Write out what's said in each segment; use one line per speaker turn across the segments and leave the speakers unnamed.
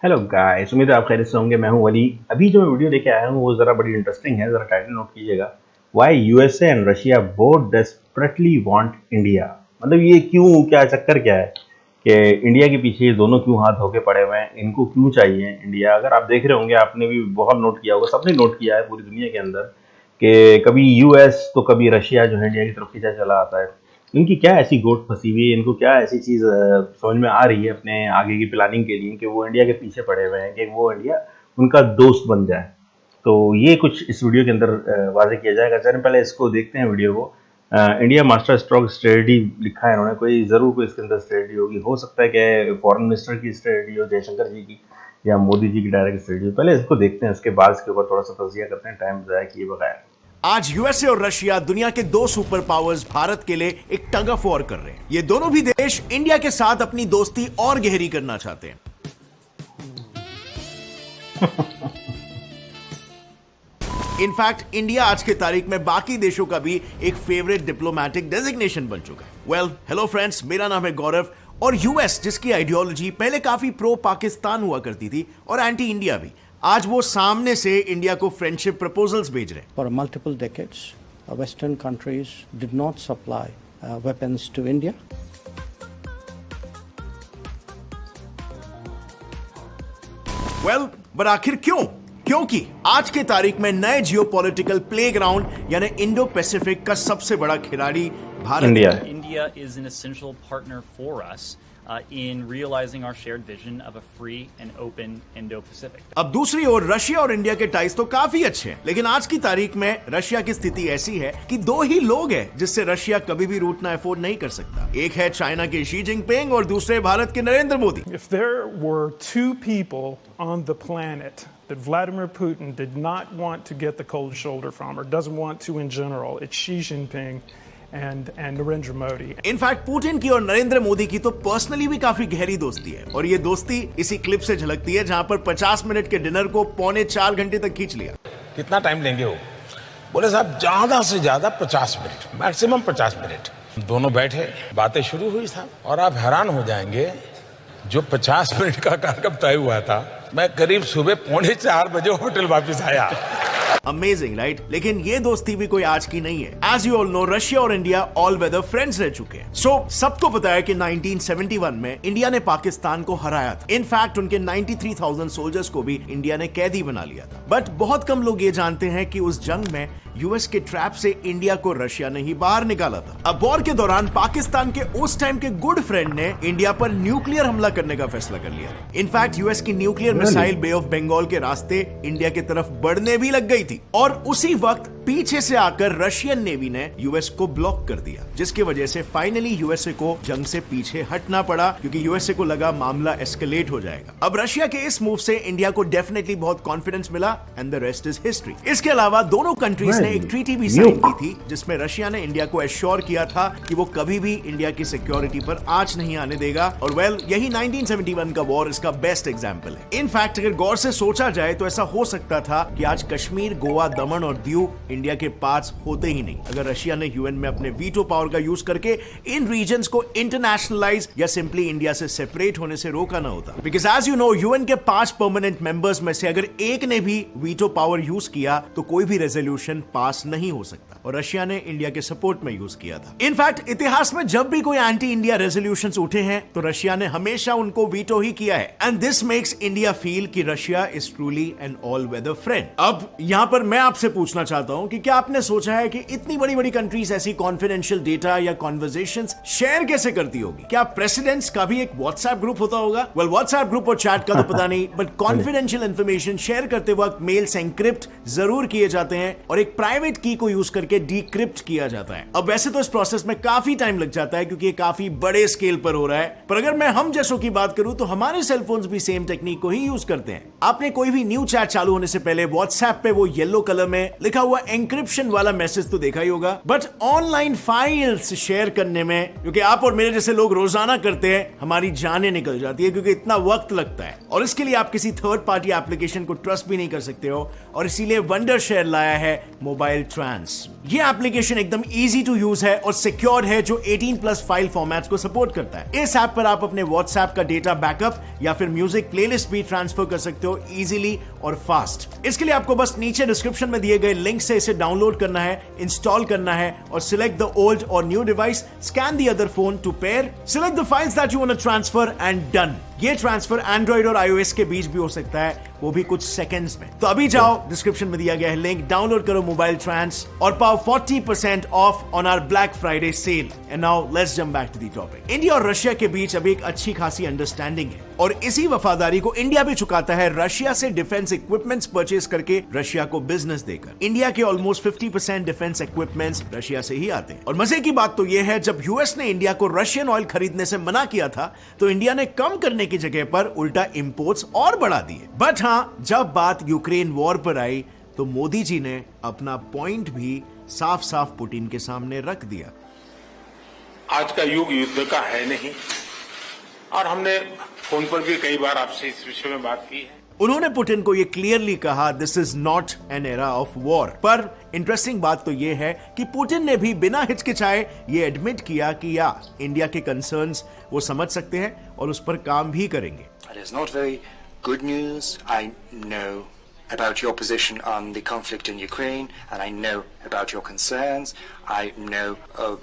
Hello guys, उम्मीद है आप खैरियत से होंगे। मैं हूं वली। अभी जो मैं वीडियो लेके आया हूं वो ज़रा बड़ी इंटरेस्टिंग है। ज़रा टाइटल नोट कीजिएगा। Why USA and Russia both desperately want India. मतलब ये क्यों, क्या चक्कर क्या है कि इंडिया के पीछे ये दोनों क्यों हाथ धोके पड़े हुए हैं? इनको क्यों चाहिए इंडिया? अगर आप देख रहे होंगे, आपने भी बहुत नोट किया होगा, सबने नोट किया है पूरी दुनिया के अंदर कि कभी यूएस तो कभी रशिया जो है इंडिया की तरफ खींचा चला आता है। इनकी क्या ऐसी गोट फंसी हुई है, इनको क्या ऐसी चीज़ समझ में आ रही है अपने आगे की प्लानिंग के लिए कि वो इंडिया के पीछे पड़े हुए हैं कि वो इंडिया उनका दोस्त बन जाए। तो ये कुछ इस वीडियो के अंदर वाज़ेह किया जाएगा। चलिए पहले इसको देखते हैं वीडियो को। इंडिया मास्टर स्ट्रोक स्ट्रेटजी लिखा है इन्होंने, कोई ज़रूर कोई इसके अंदर स्ट्रेटजी होगी। हो सकता है कि फॉरेन मिनिस्टर की स्ट्रेटजी हो, जयशंकर जी की या मोदी जी की डायरेक्ट स्ट्रेटजी हो। पहले इसको देखते हैं, उसके बाद इसके ऊपर थोड़ा सा तजिया करते हैं, टाइम ज़ाया किए बगैर।
आज यूएसए और रशिया दुनिया के दो सुपर पावर्स भारत के लिए एक टग ऑफ वॉर कर रहे हैं। ये दोनों भी देश इंडिया के साथ अपनी दोस्ती और गहरी करना चाहते हैं। इनफैक्ट इंडिया आज के तारीख में बाकी देशों का भी एक फेवरेट डिप्लोमेटिक डेजिग्नेशन बन चुका है। वेल, हेलो फ्रेंड्स, मेरा नाम है गौरव। और यूएस, जिसकी आइडियोलॉजी पहले काफी प्रो पाकिस्तान हुआ करती थी और एंटी इंडिया भी, आज वो सामने से इंडिया को फ्रेंडशिप प्रपोजल्स भेज रहे हैं।
For multiple decades, Western countries did not supply weapons to India.
But आखिर क्यों? क्योंकि आज के तारीख में नए जियोपॉलिटिकल प्लेग्राउंड यानी इंडो पैसिफिक का सबसे बड़ा खिलाड़ी भारत
इंडिया
है।
है।
India is an essential partner for us in realizing our shared vision of a free and open Indo-Pacific.
अब दूसरी ओर रशिया और इंडिया के टाइज तो काफी अच्छे हैं, लेकिन आज की तारीख में रशिया की स्थिति ऐसी है कि दो ही लोग हैं जिससे रशिया कभी भी रूठना अफोर्ड नहीं कर सकता। एक है चाइना के शी जिनपिंग और दूसरे भारत के Narendra Modi.
If there were two people on the planet that Vladimir Putin did not want to get the cold shoulder from, or doesn't want to in general, it's Xi Jinping and Narendra Modi.
In fact Putin की और नरेंद्र मोदी की तो personally भी काफी गहरी दोस्ती है, और ये दोस्ती इसी क्लिप से झलकती है जहां पर 50 मिनट के डिनर को 3.25 घंटे तक खींच लिया।
कितना टाइम लेंगे वो? बोले साहब ज्यादा से ज्यादा 50 मिनट, मैक्सिमम 50 मिनट। दोनों बैठे, बातें शुरू हुई साहब, और आप हैरान हो जाएंगे, जो 50 मिनट का कार्यक्रम तय हुआ था, मैं करीब सुबह 3:45 बजे होटल वापस आया।
Amazing, right? लेकिन ये दोस्ती भी कोई आज की नहीं है। As you all know, Russia और इंडिया ऑल वेदर फ्रेंड्स रह चुके हैं। सो सबको पता है कि 1971 में इंडिया ने पाकिस्तान को हराया था। इनफैक्ट उनके 93,000 सोल्जर्स को भी इंडिया ने कैदी बना लिया था। बट बहुत कम लोग ये जानते हैं कि उस जंग में यूएस के ट्रैप से इंडिया को रशिया ने ही बाहर निकाला था। अब वॉर के दौरान पाकिस्तान के उस टाइम के गुड फ्रेंड ने इंडिया पर न्यूक्लियर हमला करने का फैसला कर लिया। इनफैक्ट यूएस की nuclear missile bay of Bengal के रास्ते इंडिया की तरफ बढ़ने भी लग गई थी, और उसी वक्त पीछे से आकर रशियन नेवी ने यूएस को ब्लॉक कर दिया, जिसकी वजह से फाइनली यूएसए को जंग से पीछे हटना पड़ा, क्योंकि यूएसए को लगा मामला एस्केलेट हो जाएगा। अब रशिया के इस मूव से इंडिया को डेफिनेटली बहुत कॉन्फिडेंस मिला, and the rest is history. इसके अलावा दोनों कंट्रीज ने एक ट्रीटी भी साइन की थी, जिसमें रशिया ने इंडिया को एश्योर किया था कि वो कभी भी इंडिया की सिक्योरिटी पर आंच नहीं आने देगा। और वेल, यही 1971 का वॉर इसका बेस्ट एग्जाम्पल है। इनफैक्ट अगर गौर से सोचा जाए तो ऐसा हो सकता था कि आज कश्मीर, गोवा, दमन और दीव इंडिया के पास होते ही नहीं, अगर रशिया ने यूएन में अपने वीटो पावर का यूज करके इन रीजन्स को इंटरनेशनलाइज या सिंपली इंडिया से सेपरेट होने से रोका ना होता। Because as you know, UN के 5 परमानेंट मेंबर्स में से अगर एक ने भी वीटो पावर यूज किया तो कोई भी रेजोल्यूशन पास नहीं हो सकता, और रशिया ने इंडिया के सपोर्ट में यूज किया था। इनफैक्ट इतिहास में जब भी कोई एंटी इंडिया रेजोल्यूशंस उठे हैं तो रशिया ने हमेशा उनको वीटो ही किया है, and this makes India feel कि Russia is truly an all weather friend. अब यहां पर मैं आपसे पूछना चाहता हूं कि क्या आपने सोचा है कि इतनी बड़ी बड़ी कंट्रीज ऐसी कॉन्फिडेंशियल डेटा या कॉन्वर्सेशंस शेयर कैसे करती होगी? क्या प्रेसिडेंट्स का भी एक व्हाट्सएप ग्रुप होता होगा? वेल, व्हाट्सएप ग्रुप और चैट का तो पता नहीं, बट कॉन्फिडेंशियल इंफॉर्मेशन शेयर करते वक्त मेल्स एनक्रिप्ट जरूर किए जाते हैं और एक प्राइवेट की को यूज करके डिक्रिप्ट किया जाता है। अब वैसे तो इस प्रोसेस में काफी टाइम लग जाता है, क्योंकि ये काफी बड़े स्केल पर हो रहा है, पर अगर मैं हम जैसों की बात करूं तो हमारे सेलफोन्स भी सेम टेक्निक को ही यूज करते हैं। आपने कोई भी न्यू चैट चालू होने से पहले व्हाट्सएप पे वो येलो कलर में लिखा हुआ एंक्रिप्शन वाला मैसेज तो देखा ही होगा, बट ऑनलाइन फाइल्स शेयर करने में, क्योंकि आप और मेरे जैसे लोग रोजाना करते हैं, हमारी जानें निकल जाती है क्योंकि इतना वक्त लगता है और इसके लिए आप किसी थर्ड पार्टी एप्लीकेशन को ट्रस्ट भी नहीं कर सकते हो। और इसीलिए वंडर शेयर लाया है मोबाइल ट्रांस। ये एप्लीकेशन एकदम इजी टू यूज है और सिक्योर है, जो 18+ फाइल फॉर्मेट्स को सपोर्ट करता है। इस ऐप पर आप अपने व्हाट्सएप का डेटा बैकअप या फिर म्यूजिक प्लेलिस्ट भी ट्रांसफर कर सकते हो इजीली और फास्ट। इसके लिए आपको बस नीचे डिस्क्रिप्शन में दिए गए लिंक से इसे डाउनलोड करना है, इंस्टॉल करना है और सिलेक्ट द ओल्ड और new device, scan the other phone to pair, select the files that you want to transfer and done. ये ट्रांसफर एंड्रॉइड और iOS के बीच भी हो सकता है, वो भी कुछ सेकंड्स में। तो अभी जाओ, डिस्क्रिप्शन में दिया गया है लिंक, डाउनलोड करो मोबाइल ट्रांस और पाओ 40% off on our black Friday sale. And now let's jump back to the topic. India और रशिया के बीच अभी एक अच्छी खासी अंडरस्टैंडिंग है और इसी वफादारी को इंडिया भी चुकाता है रशिया से डिफेंस इक्विपमेंट्स परचेज करके रशिया को बिजनेस देकर। इंडिया के ऑलमोस्ट 50% डिफेंस इक्विपमेंट्स रशिया से ही आते हैं। और मजे की बात तो यह है, जब यूएस ने इंडिया को रशियन ऑयल खरीदने से मना किया था तो इंडिया ने कम करने की जगह पर उल्टा इंपोर्ट्स और बढ़ा दिए। बट हां, जब बात यूक्रेन वॉर पर आई तो मोदी जी ने अपना पॉइंट भी साफ साफ पुतिन के सामने रख दिया।
आज का युग युद्ध का है नहीं, और हमने फोन पर भी कई बार आपसे इस विषय में बात की है।
उन्होंने पुतिन को यह क्लियरली कहा, this is not an era of war. पर इंटरेस्टिंग बात तो यह है कि पुतिन ने भी बिना हिचकिचाए ये एडमिट किया कि या इंडिया के कंसर्न्स वो समझ सकते हैं और उस पर काम भी करेंगे।
It is not very good news. I know about your position on the conflict in Ukraine, and I know about your concerns. I know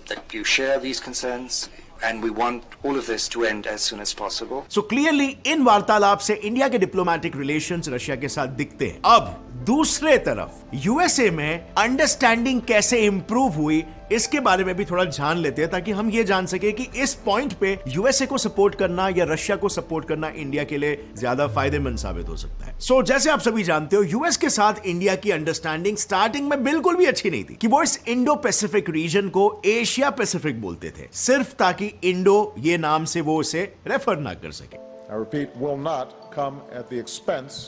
that you share these concerns, and we want all of this to end as soon as possible.
So clearly, इन वार्तालाप से India के diplomatic relations Russia के साथ दिखते हैं। अब दूसरे तरफ यूएसए में अंडरस्टैंडिंग कैसे इंप्रूव हुई, इसके बारे में भी थोड़ा जान लेते हैं, ताकि हम ये जान सके कि इस पॉइंट पे यूएसए को सपोर्ट करना या रशिया को सपोर्ट करना इंडिया के लिए ज्यादा फायदेमंद साबित हो सकता है। सो जैसे आप सभी जानते हो, यूएस के साथ इंडिया की अंडरस्टैंडिंग स्टार्टिंग में बिल्कुल भी अच्छी नहीं थी कि वो इस इंडो पैसिफिक रीजन को एशिया पैसिफिक बोलते थे, सिर्फ ताकि इंडो ये नाम से वो उसे रेफर ना कर सके।
I repeat, will not come at the expense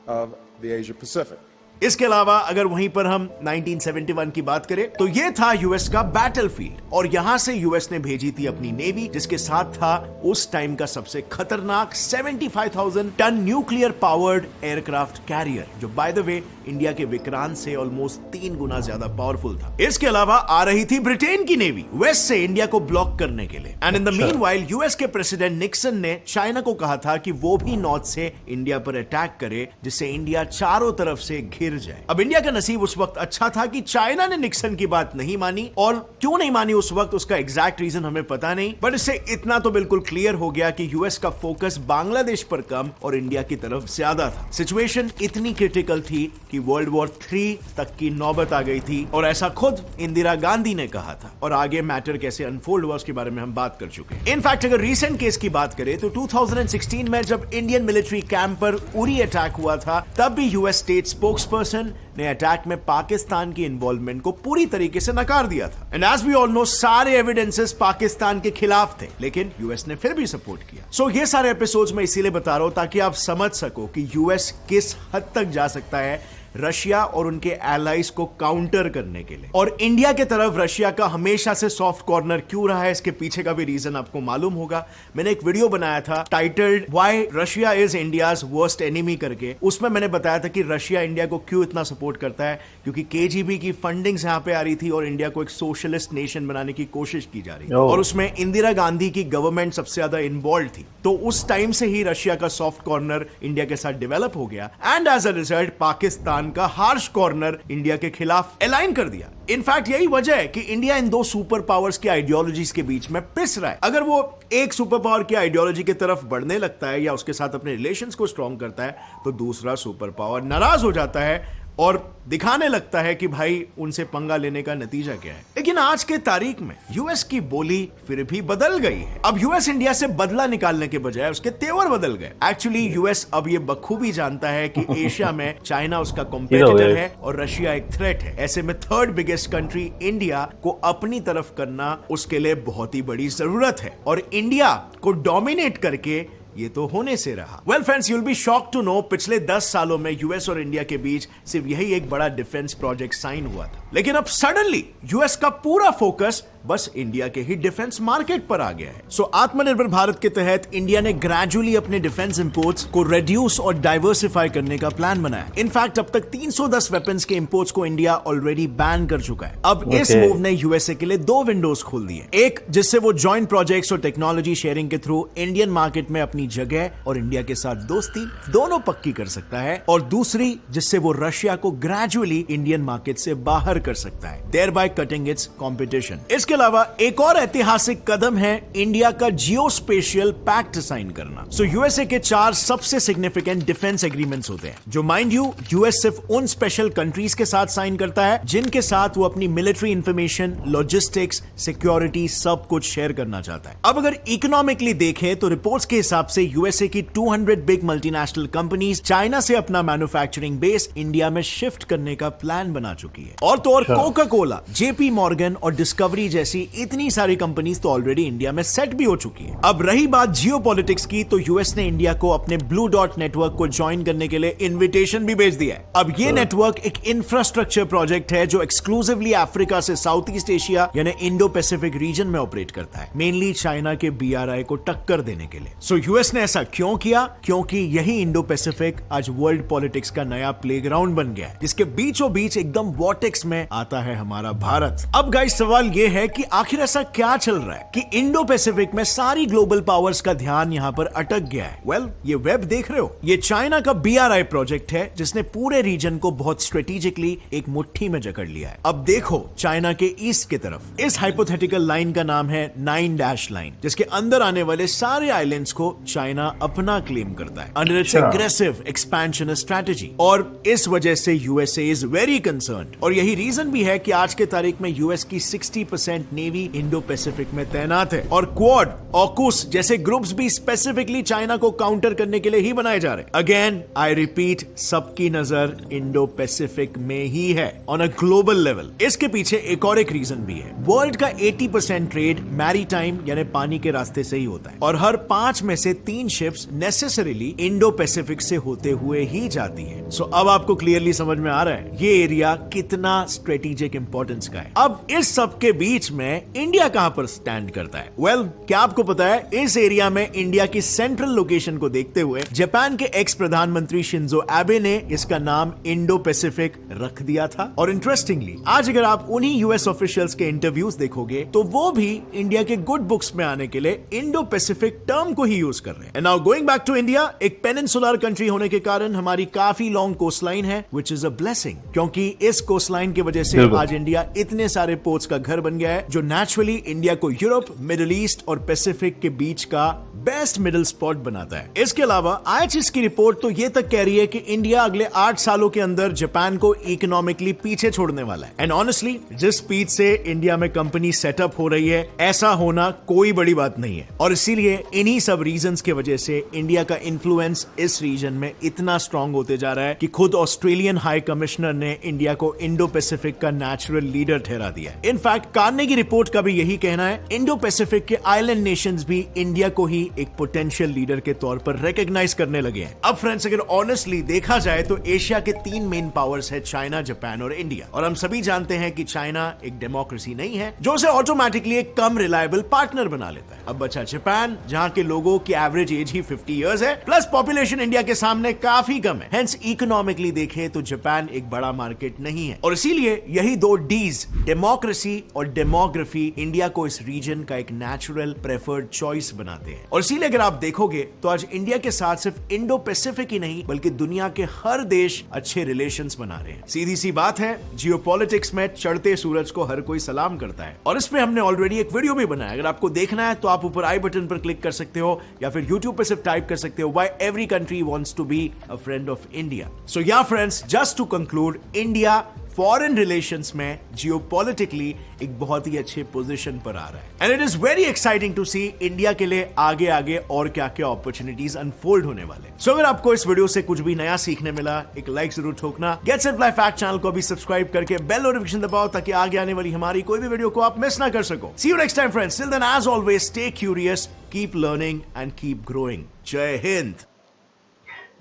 of the Asia Pacific.
इसके अलावा अगर वहीं पर हम 1971 की बात करें तो ये था यूएस का बैटलफील्ड और यहां से यूएस ने भेजी थी अपनी नेवी, जिसके साथ था उस टाइम का सबसे खतरनाक 75,000 tonne nuclear powered aircraft carrier, जो बाय द वे इंडिया के विक्रांत से ऑलमोस्ट 3 गुना ज्यादा पावरफुल था। इसके अलावा आ रही थी ब्रिटेन की नेवी वेस्ट से इंडिया को ब्लॉक करने के लिए। And in the meanwhile US के प्रेसिडेंट निक्सन ने चाइना को कहा था कि वो भी नॉर्थ से इंडिया पर अटैक करे, जिससे इंडिया चारों तरफ से घिर जाए। अब इंडिया का नसीब उस वक्त अच्छा था कि चाइना ने निक्सन की बात नहीं मानी, और क्यों नहीं मानी उस वक्त उसका एग्जैक्ट रीजन हमें पता नहीं, बट इससे इतना तो बिल्कुल क्लियर हो गया कि यूएस का फोकस बांग्लादेश पर कम और इंडिया की तरफ ज्यादा था। सिचुएशन इतनी क्रिटिकल थी कि वर्ल्ड वॉर 3 तक की नौबत आ गई थी, और ऐसा खुद इंदिरा गांधी ने कहा था। और आगे मैटर कैसे अनफोल्ड हुआ उसके बारे में हम बात कर चुके हैं। इनफैक्ट अगर रीसेंट केस की बात करें तो 2016 में जब इंडियन मिलिट्री कैंप पर उरी अटैक हुआ था, तब भी यूएस स्टेट स्पोक्सपर्सन ने अटैक में पाकिस्तान की इन्वॉल्वमेंट को पूरी तरीके से नकार दिया था। And as we all know, सारे एविडेंसेस पाकिस्तान के खिलाफ थे, लेकिन यूएस ने फिर भी सपोर्ट किया। सो ये सारे एपिसोड्स मैं इसीलिए बता रहा हूं ताकि आप समझ सको कि यूएस किस हद तक जा सकता है रशिया और उनके एलाइज को काउंटर करने के लिए। और इंडिया के तरफ रशिया का हमेशा से सॉफ्ट कॉर्नर क्यों रहा है, इसके पीछे का भी रीजन आपको मालूम होगा। मैंने एक वीडियो बनाया था titled why Russia is India's worst enemy करके। उसमें मैंने बताया था कि रशिया इंडिया को क्यों इतना सपोर्ट करता है, क्योंकि केजीबी की फंडिंग्स यहां पे आ रही थी और इंडिया को एक सोशलिस्ट नेशन बनाने की कोशिश की जा रही थी, और उसमें इंदिरा गांधी की गवर्नमेंट सबसे ज्यादा इन्वॉल्व थी। तो उस टाइम से ही रशिया का सॉफ्ट कॉर्नर इंडिया के साथ डेवलप हो गया, and as a result Pakistan का हार्श कॉर्नर इंडिया के खिलाफ अलाइन कर दिया। इनफैक्ट यही वजह है कि इंडिया इन दो सुपर पावर्स की आइडियोलॉजीज के बीच में पिस रहा है। अगर वो एक सुपर पावर की आइडियोलॉजी की तरफ बढ़ने लगता है या उसके साथ अपने रिलेशंस को स्ट्रॉन्ग करता है, तो दूसरा सुपर पावर नाराज हो जाता है और दिखाने लगता है कि भाई उनसे पंगा लेने का नतीजा क्या है। लेकिन आज के तारीख में यूएस की बोली फिर भी बदल गई है। अब यूएस इंडिया से बदला निकालने के बजाय उसके तेवर बदल गए। एक्चुअली यूएस अब ये बखूबी जानता है कि एशिया में चाइना उसका कॉम्पिटिटर है और रशिया एक थ्रेट है। ऐसे में थर्ड बिगेस्ट कंट्री इंडिया को अपनी तरफ करना उसके लिए बहुत ही बड़ी जरूरत है, और इंडिया को डोमिनेट करके ये तो होने से रहा। Well friends, you will be shocked to know पिछले 10 सालों में यूएस और इंडिया के बीच सिर्फ यही एक बड़ा डिफेंस प्रोजेक्ट साइन हुआ था, लेकिन अब सडनली यूएस का पूरा फोकस बस इंडिया के ही डिफेंस मार्केट पर आ गया है। सो आत्मनिर्भर भारत के तहत इंडिया ने ग्रेजुअली अपने डिफेंस इंपोर्ट्स को रिड्यूस और डाइवर्सिफाई करने का प्लान बनाया। इनफैक्ट अब तक 310 वेपन्स के इंपोर्ट्स को इंडिया ऑलरेडी बैन कर चुका है। अब इस मूव ने यूएसए के लिए 2 विंडोज खोल दिए, एक जिससे वो जॉइंट प्रोजेक्ट्स और टेक्नोलॉजी शेयरिंग के थ्रू इंडियन मार्केट में अपनी जगह और इंडिया के साथ दोस्ती दोनों पक्की कर सकता है, और दूसरी जिससे वो रशिया को ग्रेजुअली इंडियन मार्केट से बाहर कर सकता है, देयरबाय कटिंग इट्स कंपटीशन। इसके अलावा एक और ऐतिहासिक कदम है इंडिया का जियो स्पेशियल पैक्ट साइन करना। सो यूएसए के 4 सबसे सिग्निफिकेंट डिफेंस एग्रीमेंट्स होते हैं, जो माइंड यू यूएस सिर्फ उन स्पेशल कंट्रीज के साथ साइन करता है जिनके साथ वो अपनी मिलिट्री इंफॉर्मेशन, लॉजिस्टिक्स, सिक्योरिटी सब कुछ शेयर करना चाहता है। अब अगर इकोनॉमिकली देखें तो रिपोर्ट्स के हिसाब से यूएसए की 200 बिग मल्टीनेशनल कंपनीज चाइना से अपना मैन्युफैक्चरिंग बेस इंडिया में शिफ्ट करने का प्लान बना चुकी है। और तो और कोका कोला, जेपी मॉर्गन और डिस्कवरी जैसी इतनी सारी कंपनीज तो ऑलरेडी इंडिया में सेट भी हो चुकी है। अब रही बात जियोपॉलिटिक्स की, तो यूएस ने इंडिया को अपने ब्लू डॉट नेटवर्क को ज्वाइन करने के लिए इनविटेशन भी भेज दिया है। अब ये नेटवर्क एक इंफ्रास्ट्रक्चर प्रोजेक्ट है जो एक्सक्लूसिवली अफ्रीका से साउथ ईस्ट एशिया यानी इंडो पैसिफिक रीजन में ऑपरेट करता है, मेनली चाइना के बीआरआई को टक्कर देने के लिए। सो यूएस ने ऐसा क्यों किया? क्योंकि यही इंडो पैसिफिक आज वर्ल्ड पॉलिटिक्स का नया प्लेग्राउंड बन गया है, जिसके बीचों बीच एकदम वॉर्टेक्स में आता है हमारा भारत। अब गाइस सवाल ये है कि आखिर ऐसा क्या चल रहा है कि इंडो पैसिफिक में सारी ग्लोबल पावर्स का ध्यान यहां पर अटक गया है। वेल, ये वेब देख रहे हो, ये चाइना का बीआरआई प्रोजेक्ट है जिसने पूरे रीजन को बहुत स्ट्रेटेजिकली एक मुट्ठी में जकड़ लिया है। अब देखो चाइना के ईस्ट की तरफ, इस हाइपोथेटिकल लाइन का नाम है 9 डैश लाइन, जिसके अंदर आने वाले सारे आइलैंड्स को चाइना अपना क्लेम करता है under its aggressive expansion strategy, और इस वजह से यूएसए इज वेरी कंसर्न्ड। और यही रीजन भी है कि आज के तारीख में यूएस की 60% नेवी इंडो पैसिफिक में तैनात है, और क्वाड, ऑकुस जैसे ग्रुप्स भी स्पेसिफिकली चाइना को काउंटर करने के लिए ही बनाए जा रहे हैं। अगेन आई रिपीट, सबकी नजर इंडो पैसिफिक में ही है ऑन अ ग्लोबल लेवल। इसके पीछे एक और एक रीजन भी है, वर्ल्ड का 80% ट्रेड मैरीटाइम यानी पानी के रास्ते से ही होता है, और हर 5 में से 3 शिप्स नेसेसरीली इंडो पैसिफिक से होते हुए ही जाती है। सो अब आपको क्लियरली समझ में आ रहा है ये एरिया कितना स्ट्रेटेजिक इंपॉर्टेंस का है। अब इस सब के बीच में इंडिया कहां पर स्टैंड करता है? वेल, क्या आपको पता है इस एरिया में इंडिया की सेंट्रल लोकेशन को देखते हुए जापान के एक्स प्रधानमंत्री शिंजो एबे ने इसका नाम इंडो पैसिफिक रख दिया था। और इंटरेस्टिंगली आज अगर आप उन्हीं यूएस ऑफिशियल्स के इंटरव्यूज देखोगे तो वो भी इंडिया के गुड बुक्स में आने के लिए इंडो पैसिफिक टर्म को ही यूज कर रहे हैं। And now going back to India, एक पेनिनसुलर कंट्री होने के कारण हमारी काफी लॉन्ग कोस्टलाइन है, व्हिच इज अ ब्लेसिंग, क्योंकि इस कोस्टलाइन की वजह से आज इंडिया इतने सारे पोर्ट्स का घर बन गया है जो नेचुरली इंडिया को यूरोप, मिडिल ईस्ट और पैसिफिक के बीच का बेस्ट मिडिल स्पॉट बनाता है। इसके अलावा आईएचएस की रिपोर्ट तो ये तक कह रही है कि इंडिया अगले 8 सालों के अंदर जापान को इकोनॉमिकली पीछे छोड़ने वाला है। एंड ऑनेस्टली जिस स्पीड से इंडिया में कंपनी सेटअप हो रही है, ऐसा होना कोई बड़ी बात नहीं है, और इसीलिए इन्हीं सब रीजंस की वजह से इंडिया का इन्फ्लुएंस इस रीजन में इतना स्ट्रांग होते जा रहा है कि खुद ऑस्ट्रेलियन हाई कमिश्नर ने इंडिया को इंडो पैसिफिक का नेचुरल लीडर ठहरा दिया है। इनफैक्ट कार्नेगी रिपोर्ट का भी यही कहना है, इंडो पैसिफिक के आइलैंड नेशंस भी इंडिया को ही एक पोटेंशियल लीडर के तौर पर रिकॉग्नाइज करने लगे हैं। अब फ्रेंड्स अगर ऑनेस्टली देखा जाए तो एशिया के 3 मेन पावर्स है, चाइना, जापान और इंडिया, और हम सभी जानते हैं कि चाइना एक डेमोक्रेसी नहीं है जो उसे ऑटोमेटिकली एक कम रिलायबल पार्टनर बना लेता है। अब बचा जापान, जहां के लोगों की एवरेज एज ही 50 इयर्स है, प्लस पॉपुलेशन इंडिया के सामने काफी कम है, हेंस इकोनॉमिकली देखें तो जापान एक बड़ा मार्केट नहीं है। और इसीलिए यही 2 डीज, डेमोक्रेसी और डेमोग्राफी, इंडिया को इस रीजन का एक नेचुरल प्रेफर्ड चॉइस बनाते हैं। और इसीलिए अगर आप देखोगे तो आज इंडिया के साथ सिर्फ इंडो पैसिफिक ही नहीं बल्कि दुनिया के हर देश अच्छे रिलेशंस बना रहे हैं। सीधी सी बात है, जियोपॉलिटिक्स में चढ़ते सूरज को हर कोई सलाम करता है, और इस पे हमने ऑलरेडी एक वीडियो भी बनाया। अगर आपको देखना है तो आप ऊपर आई बटन पर क्लिक कर सकते हो, या फिर यूट्यूब पे सिर्फ टाइप कर सकते हो, why every country wants to be a friend of India. So yeah friends, just to conclude, India foreign relations में जियोपॉलिटिकली एक बहुत ही अच्छे पोजीशन पर आ रहा है, and it is very exciting to see India के लिए आगे आगे और क्या क्या अपॉर्चुनिटीज अनफोल्ड होने वाले। सो अगर आपको इस वीडियो से कुछ भी नया सीखने मिला, एक लाइक जरूर ठोकना, get set life fact channel को भी सब्सक्राइब करके बेल नोटिफिकेशन दबाओ ताकि आगे आने वाली हमारी कोई भी वीडियो को आप मिस ना कर सको। See you next time friends, till then as always stay curious, keep learning and keep growing. जय हिंद।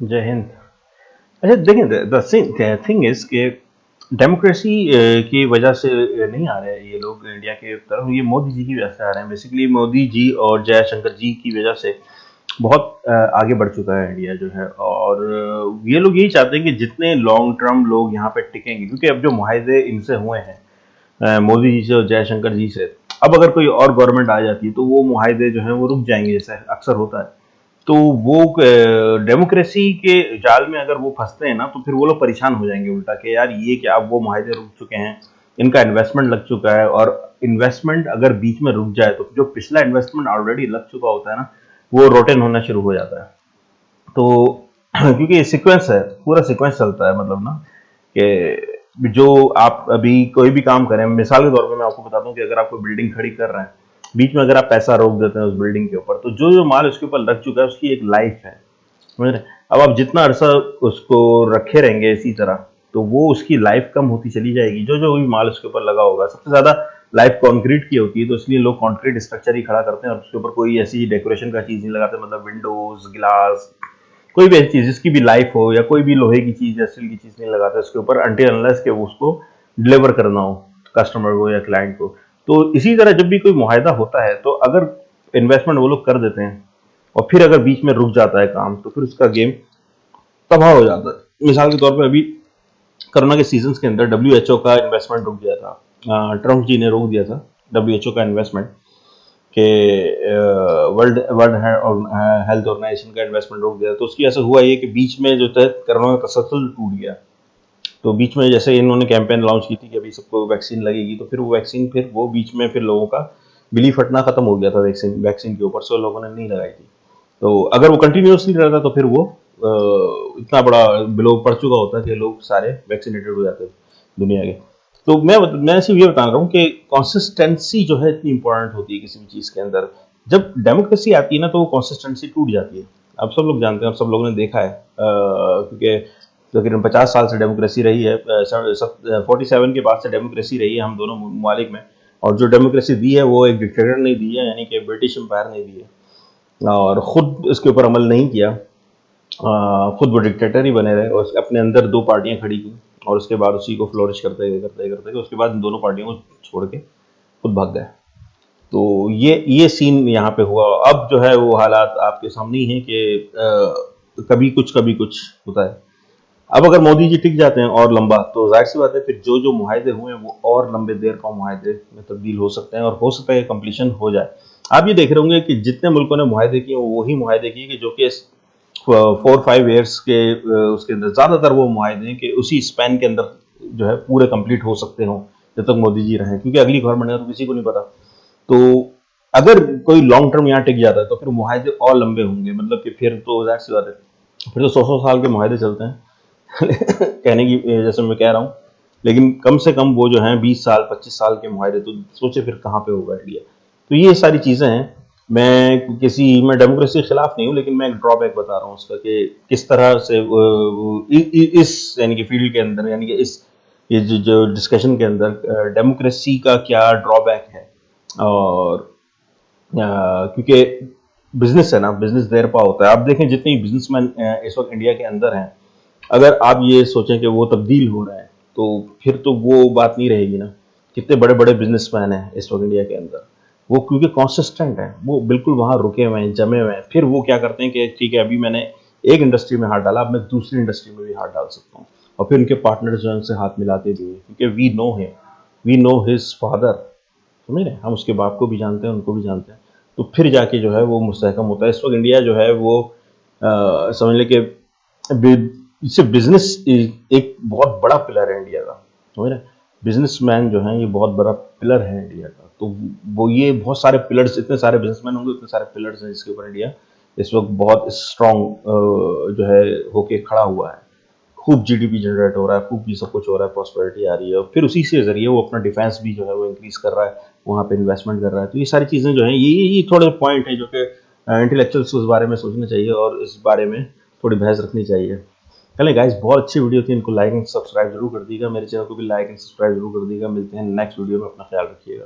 जय हिंद। अच्छा देखिए, द थिंग इज कि डेमोक्रेसी की वजह से नहीं आ रहे हैं ये लोग इंडिया के तरफ, ये मोदी जी की वजह से आ रहे हैं। बेसिकली मोदी जी और जयशंकर जी की वजह से बहुत आगे बढ़ चुका है इंडिया जो है, और ये लोग यही चाहते हैं कि जितने लॉन्ग टर्म लोग यहाँ पे टिकेंगे, क्योंकि अब जो मुआहदे इनसे हुए हैं मोदी जी से और जयशंकर जी से, अब अगर कोई और गवर्नमेंट आ जाती है तो वो मुआहदे जो हैं वो रुक जाएंगे, जैसे अक्सर होता है। तो वो डेमोक्रेसी के जाल में अगर वो फंसते हैं ना, तो फिर वो लोग परेशान हो जाएंगे उल्टा कि यार ये क्या, अब वो मुआहदे रुक चुके हैं, इनका इन्वेस्टमेंट लग चुका है, और इन्वेस्टमेंट अगर बीच में रुक जाए तो जो पिछला इन्वेस्टमेंट ऑलरेडी लग चुका होता है ना, वो रोटेन होना शुरू हो जाता है। तो क्योंकि सीक्वेंस है, पूरा सीक्वेंस चलता है, मतलब ना कि जो आप अभी कोई भी काम करें, मिसाल के तौर पे मैं आपको बताता हूँ कि अगर आप कोई बिल्डिंग खड़ी कर रहे हैं, बीच में अगर आप पैसा रोक देते हैं उस बिल्डिंग के ऊपर, तो जो जो माल उसके ऊपर लग चुका है उसकी एक लाइफ है, समझ रहे हैं? अब आप जितना अरसा उसको रखे रहेंगे इसी तरह, तो वो उसकी लाइफ कम होती चली जाएगी। जो जो भी माल उसके ऊपर लगा होगा, सबसे ज्यादा लाइफ कंक्रीट की होती है, तो इसलिए लोग कंक्रीट स्ट्रक्चर ही खड़ा करते हैं और उसके ऊपर कोई ऐसी डेकोरेशन का चीज नहीं लगाते, मतलब विंडोज, ग्लास, कोई भी ऐसी चीज जिसकी भी लाइफ हो, या कोई भी लोहे की चीज या स्टील की चीज नहीं लगाते उसके ऊपर, अनटिल अनलेस के वो उसको डिलीवर करना हो कस्टमर को या क्लाइंट को। तो इसी तरह जब भी कोई मुआहदा होता है, तो अगर इन्वेस्टमेंट वो लोग कर देते हैं और फिर अगर बीच में रुक जाता है काम, तो फिर उसका गेम तबाह हो जाता है। मिसाल के तौर पे अभी कोरोना के सीजन के अंदर WHO का इन्वेस्टमेंट रुक गया था, ट्रम्प जी ने रोक दिया था WHO का इन्वेस्टमेंट, के वर्ल्ड हेल्थ ऑर्गेनाइजेशन का इन्वेस्टमेंट रोक दिया। तो उसकी ऐसा हुआ ये कि बीच में जो था कोरोना का तसलसल टूट गया। तो बीच में जैसे इन्होंने कैंपेन लॉन्च की थी कि अभी सबको वैक्सीन लगेगी, तो फिर वो वैक्सीन, फिर वो बीच में फिर लोगों का बिलीव हटना खत्म हो गया था वैक्सीन के ऊपर, सो लोगों ने नहीं लगाई थी। तो अगर वो कंटिन्यूसली रहता तो फिर वो इतना बड़ा बिलो पड़ चुका होता कि लोग सारे वैक्सीनेटेड हो जाते दुनिया के। तो मैं सिर्फ ये बता रहा हूँ कि कंसिस्टेंसी जो है इतनी इंपॉर्टेंट होती है किसी भी चीज़ के अंदर। जब डेमोक्रेसी आती है ना, तो वो कंसिस्टेंसी टूट जाती है। अब सब लोग जानते हैं और सब लोगों ने देखा है, क्योंकि तकरीबन 50 साल से डेमोक्रेसी रही है, 47 के बाद से डेमोक्रेसी रही है हम दोनों ममालिक में, और जो डेमोक्रेसी दी है वो एक डिक्टेटर ने दी है, यानी कि ब्रिटिश एम्पायर ने दी है, और ख़ुद इसके ऊपर अमल नहीं किया, खुद वो डिक्टेटर ही बने रहे और अपने अंदर दो पार्टियां खड़ी की, और उसके बाद उसी को फ्लोरिश करते उसके बाद इन दोनों पार्टियों को छोड़ के खुद भाग गए। तो ये सीन यहाँ पे हुआ। अब जो है वो हालात आपके सामने ही हैं कि कभी कुछ होता है। अब अगर मोदी जी टिक जाते हैं और लंबा, तो जाहिर सी बात है फिर जो मुआहदे हुए हैं वो और लंबे देर का मुआहदे में तब्दील हो सकते हैं, और हो सकता है कंप्लीशन हो जाए। आप ये देख रहे होंगे कि जितने मुल्कों ने मुआहदे किए वो वही मुआहदे किए कि जो कि 4-5 ईयर्स के उसके अंदर, ज़्यादातर वो मुआहदे हैं कि उसी स्पैन के अंदर जो है पूरे कंप्लीट हो सकते हों जब तक मोदी जी रहें, क्योंकि अगली गवर्नमेंट है तो किसी को नहीं पता। तो अगर कोई लॉन्ग टर्म यहाँ टिक जाता है तो फिर मुआहदे और लंबे होंगे, मतलब कि फिर तो जाहिर सी बात है फिर तो 100 साल के मुआहदे चलते हैं कहने की जैसे मैं कह रहा हूँ, लेकिन कम से कम वो जो हैं 20 साल 25 साल के मुआहदे, तो सोचे फिर कहाँ पे होगा इंडिया। तो ये सारी चीज़ें हैं। मैं डेमोक्रेसी के खिलाफ नहीं हूँ, लेकिन मैं एक ड्रॉबैक बता रहा हूँ उसका कि किस तरह से इस यानी कि फील्ड के अंदर, यानी कि इस ये जो डिस्कशन के अंदर डेमोक्रेसी का क्या ड्रॉबैक है। और क्योंकि बिजनेस है ना, बिजनेस देर पा होता है। आप देखें जितने बिजनेसमैन इस वक्त इंडिया के अंदर हैं, अगर आप ये सोचें कि वो तब्दील हो रहा है, तो फिर तो वो बात नहीं रहेगी ना। कितने बड़े बड़े बिजनेसमैन हैं इस वक्त इंडिया के अंदर, वो क्योंकि कॉन्सिस्टेंट हैं, वो बिल्कुल वहाँ रुके हुए हैं, जमे हुए हैं। फिर वो क्या करते हैं कि ठीक है अभी मैंने एक इंडस्ट्री में हाथ डाला, अब मैं दूसरी इंडस्ट्री में भी हाथ डाल सकता हूँ, और फिर उनके पार्टनर्स जो है उनसे हाथ मिलाते भी हैं, क्योंकि we know him, we know his father, समझ रहे हैं, हम उसके बाप को भी जानते हैं, उनको भी जानते हैं। तो फिर जाके जो है वो मुस्तहकम होता है। इस वक्त इंडिया जो है वो समझ ले कि इससे बिजनेस एक बहुत बड़ा पिलर है इंडिया का, समझ रहे हैं। बिजनेसमैन जो है ये बहुत बड़ा पिलर है इंडिया का। तो वो ये बहुत सारे पिलर्स, इतने सारे बिजनेसमैन होंगे, इतने सारे पिलर्स हैं जिसके ऊपर इंडिया इस वक्त बहुत स्ट्रॉन्ग जो है होके खड़ा हुआ है। खूब GDP जनरेट हो रहा है, खूब भी सब कुछ हो रहा है, प्रॉस्पेरिटी आ रही है, और फिर उसी से जरिए वो अपना डिफेंस भी जो है वो इंक्रीज कर रहा है, वहाँ पे इन्वेस्टमेंट कर रहा है। तो ये सारी चीज़ें जो हैं ये थोड़े पॉइंट है जो कि इंटेलेक्चुअल्स को इस बारे में सोचना चाहिए और इस बारे में थोड़ी बहस रखनी चाहिए। चलें गाइस, बहुत अच्छी वीडियो थी, इनको लाइक एंड सब्सक्राइब जरूर कर दीजिएगा, मेरे चैनल को भी लाइक एंड सब्सक्राइब जरूर कर दीजिएगा। मिलते हैं नेक्स्ट वीडियो में, अपना ख्याल रखिएगा।